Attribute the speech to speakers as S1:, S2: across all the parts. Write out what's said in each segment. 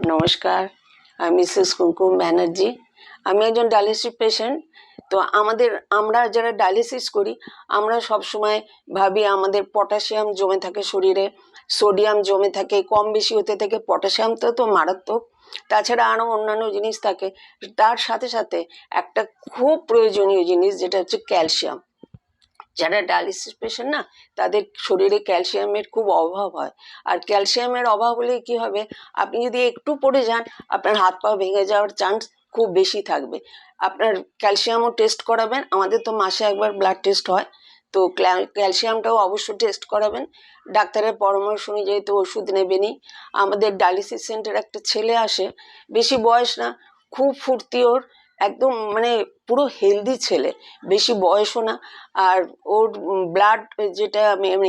S1: নমস্কার, আমি মিসেস কুমকুম ব্যানার্জি। আমি একজন ডায়ালিসিস পেশেন্ট। তো আমরা যারা ডায়ালিসিস করি, আমরা সবসময় ভাবি আমাদের পটাশিয়াম জমে থাকে শরীরে, সোডিয়াম জমে থাকে, কম বেশি হতে থাকে। পটাশিয়াম তো মারাত্মক, তাছাড়া আরও অন্যান্য জিনিস থাকে। তার সাথে সাথে একটা খুব প্রয়োজনীয় জিনিস, যেটা হচ্ছে ক্যালসিয়াম। যারা ডায়ালিসিস পেশেন্ট না, তাদের শরীরে ক্যালসিয়ামের খুব অভাব হয়। আর ক্যালসিয়ামের অভাব হলে কি হবে, আপনি যদি একটু পড়ে যান, আপনার হাত পা ভেঙে যাওয়ার চান্স খুব বেশি থাকবে। আপনার ক্যালসিয়ামও টেস্ট করাবেন। আমাদের তো মাসে একবার ব্লাড টেস্ট হয়, তো ক্যালসিয়ামটাও অবশ্যই টেস্ট করাবেন। ডাক্তারের পরামর্শ অনুযায়ী তো ওষুধ নেবেনই। আমাদের ডায়ালিসিস সেন্টার একটা ছেলে আসে, বেশি বয়স না, খুব ফুর্তি ওর, একদম মানে পুরো হেলদি ছেলে, বেশি বয়সও না। আর ওর ব্লাড যেটা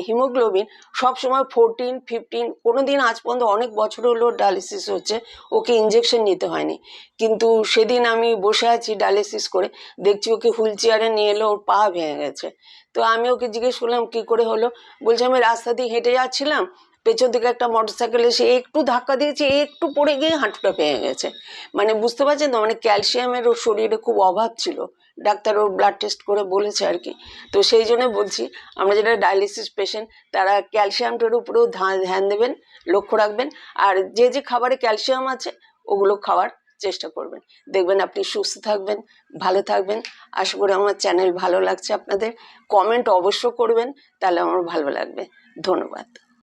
S1: হিমোগ্লোবিন সবসময় 14-15, কোনোদিন আজ পর্যন্ত অনেক বছর হলো ডায়ালিসিস হচ্ছে, ওকে ইঞ্জেকশন নিতে হয়নি। কিন্তু সেদিন আমি বসে আছি ডায়ালিসিস করে, দেখছি ওকে হুইল চেয়ারে নিয়ে এলো, ওর পা ভেঙে গেছে। তো আমি ওকে জিজ্ঞেস করলাম কি করে হলো। বলছে আমি রাস্তা দিয়ে হেঁটে যাচ্ছিলাম, পেছন থেকে একটা মোটরসাইকেল এসে একটু ধাক্কা দিয়েছে, একটু পড়ে গিয়ে হাঁটুটা ভেঙে গেছে। মানে বুঝতে পারছেন তো, মানে ক্যালসিয়ামের ওর শরীরে খুব অভাব ছিল। ডাক্তার ওর ব্লাড টেস্ট করে বলেছে আর কি। তো সেই জন্য বলছি, আমরা যেটা ডায়ালিসিস পেশেন্ট, তারা ক্যালসিয়ামটার উপরেও ধ্যান দেবেন, লক্ষ্য রাখবেন। আর যে যে খাবারে ক্যালসিয়াম আছে ওগুলো খাওয়ার চেষ্টা করবেন। দেখবেন আপনি সুস্থ থাকবেন, ভালো থাকবেন। আশা করি আমার চ্যানেল ভালো লাগছে আপনাদের। কমেন্ট অবশ্য করবেন, তাহলে আমার ভালো লাগবে। ধন্যবাদ।